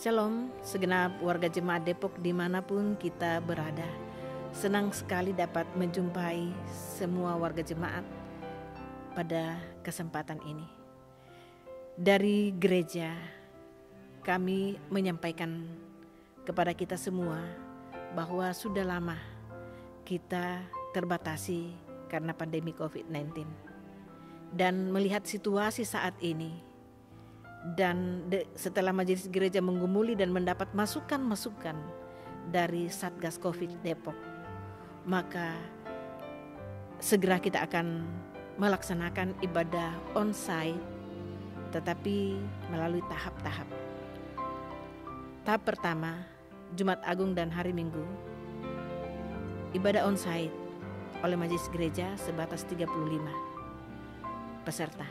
Shalom segenap warga jemaat Depok dimanapun kita berada. Senang sekali dapat menjumpai semua warga jemaat pada kesempatan ini. Dari gereja kami menyampaikan kepada kita semua bahwa sudah lama kita terbatasi karena pandemi COVID-19. Dan melihat situasi saat ini, dan setelah majelis gereja menggumuli dan mendapat masukan-masukan dari Satgas Covid Depok, maka segera kita akan melaksanakan ibadah onsite, tetapi melalui tahap-tahap. Tahap pertama, Jumat Agung dan hari Minggu, ibadah onsite oleh majelis gereja sebatas 35 peserta.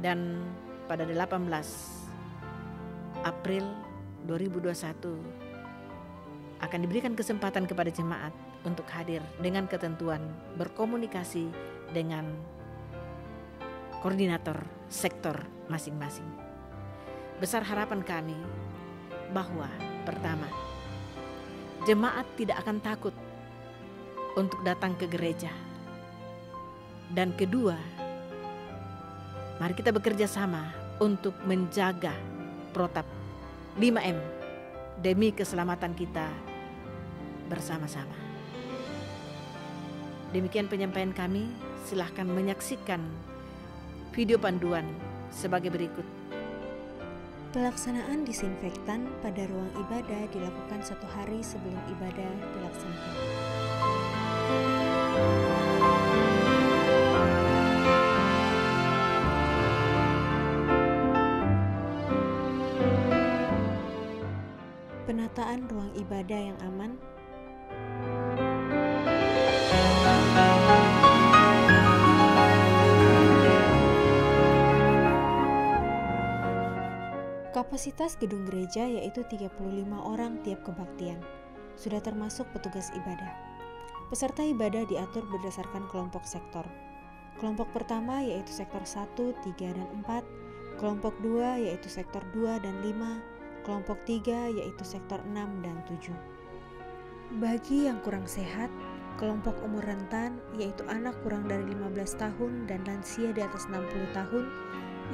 Dan pada 18 April 2021 akan diberikan kesempatan kepada jemaat untuk hadir dengan ketentuan berkomunikasi dengan koordinator sektor masing-masing. Besar harapan kami bahwa pertama, jemaat tidak akan takut untuk datang ke gereja. Dan kedua, mari kita bekerja sama untuk menjaga protap 5M demi keselamatan kita bersama-sama. Demikian penyampaian kami, silahkan menyaksikan video panduan sebagai berikut. Pelaksanaan disinfektan pada ruang ibadah dilakukan 1 hari sebelum ibadah dilaksanakan. Penataan ruang ibadah yang aman. Kapasitas gedung gereja yaitu 35 orang tiap kebaktian. Sudah termasuk petugas ibadah. Peserta ibadah diatur berdasarkan kelompok sektor. Kelompok pertama yaitu sektor 1, 3, dan 4. Kelompok 2 yaitu sektor 2 dan 5. Kelompok 3 yaitu sektor 6 dan 7. Bagi yang kurang sehat, kelompok umur rentan yaitu anak kurang dari 15 tahun dan lansia di atas 60 tahun,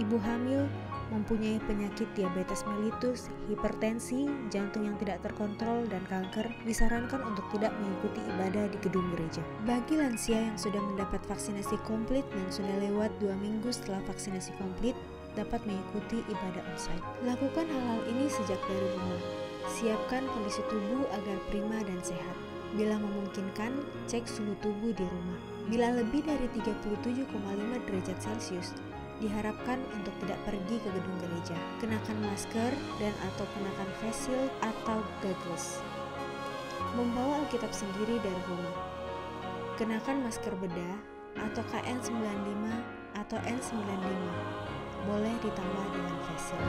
ibu hamil, mempunyai penyakit diabetes mellitus, hipertensi, jantung yang tidak terkontrol, dan kanker, disarankan untuk tidak mengikuti ibadah di gedung gereja. Bagi lansia yang sudah mendapat vaksinasi komplit dan sudah lewat 2 minggu setelah vaksinasi komplit, dapat mengikuti ibadah onsite. Lakukan hal-hal ini sejak dari rumah. Siapkan kondisi tubuh agar prima dan sehat. Bila memungkinkan, cek suhu tubuh di rumah. Bila lebih dari 37,5 derajat Celcius, diharapkan untuk tidak pergi ke gedung gereja. Kenakan masker dan atau kenakan face shield atau goggles. Membawa Alkitab sendiri dari rumah. Kenakan masker bedah atau KN95 atau N95. Boleh ditambah dengan face shield.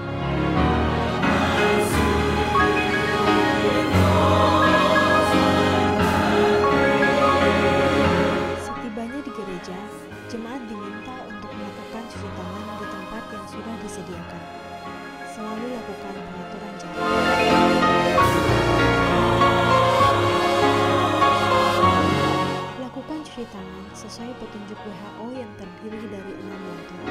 Setibanya di gereja, jemaat diminta untuk melakukan cuci tangan di tempat yang sudah disediakan. Selalu lakukan pengaturan jarak. Lakukan cuci tangan sesuai petunjuk WHO yang terdiri dari 6 langkah.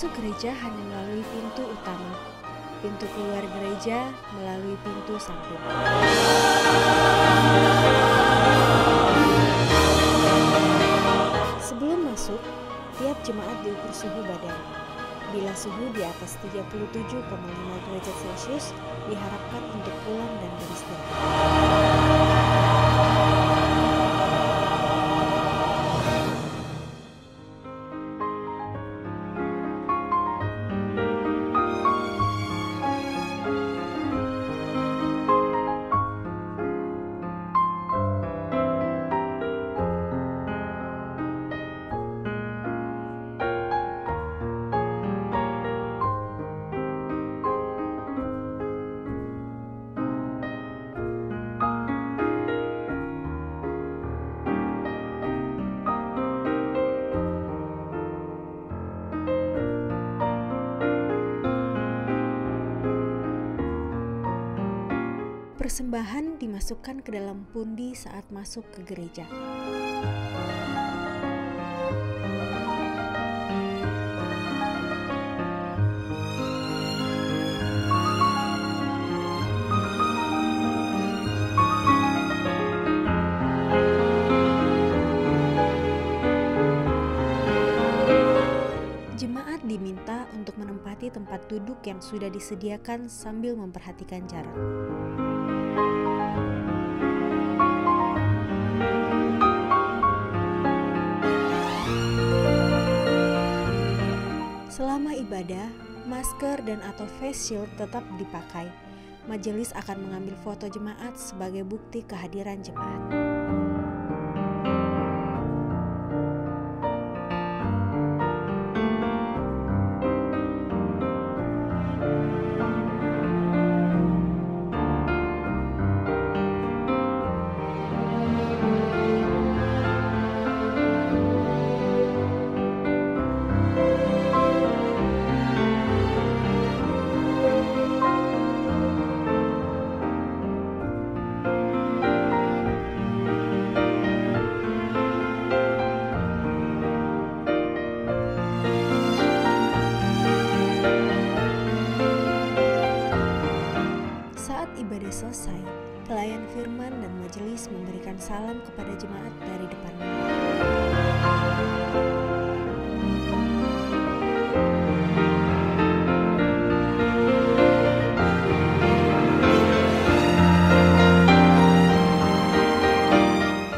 Gereja hanya melalui pintu utama, pintu keluar gereja melalui pintu samping. Sebelum masuk, tiap jemaat diukur suhu badan. Bila suhu di atas 37,5 derajat Celcius, diharapkan untuk pulang dan beristirahat. Persembahan dimasukkan ke dalam pundi saat masuk ke gereja. Jemaat diminta untuk menempati tempat duduk yang sudah disediakan sambil memperhatikan jarak. Selama ibadah, masker dan atau face shield tetap dipakai. Majelis akan mengambil foto jemaat sebagai bukti kehadiran jemaat. Ibadah selesai, pelayan firman dan majelis memberikan salam kepada jemaat dari depan mimbar.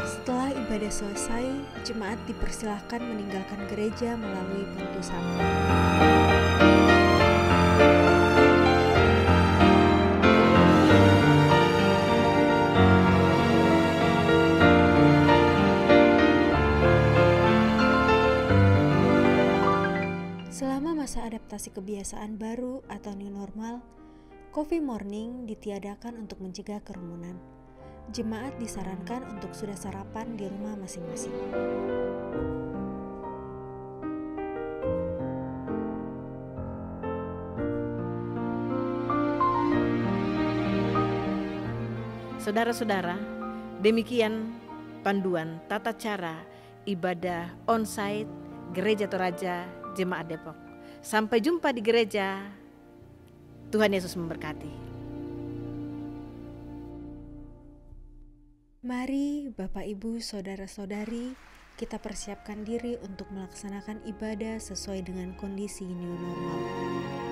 Setelah ibadah selesai, jemaat dipersilahkan meninggalkan gereja melalui pintu samping. Selama masa adaptasi kebiasaan baru atau new normal, coffee morning ditiadakan untuk mencegah kerumunan. Jemaat disarankan untuk sudah sarapan di rumah masing-masing. Saudara-saudara, demikian panduan tata cara ibadah onsite Gereja Toraja Jemaat Depok. Sampai jumpa di gereja. Tuhan Yesus memberkati. Mari Bapak Ibu Saudara-saudari, kita persiapkan diri untuk melaksanakan ibadah sesuai dengan kondisi new normal.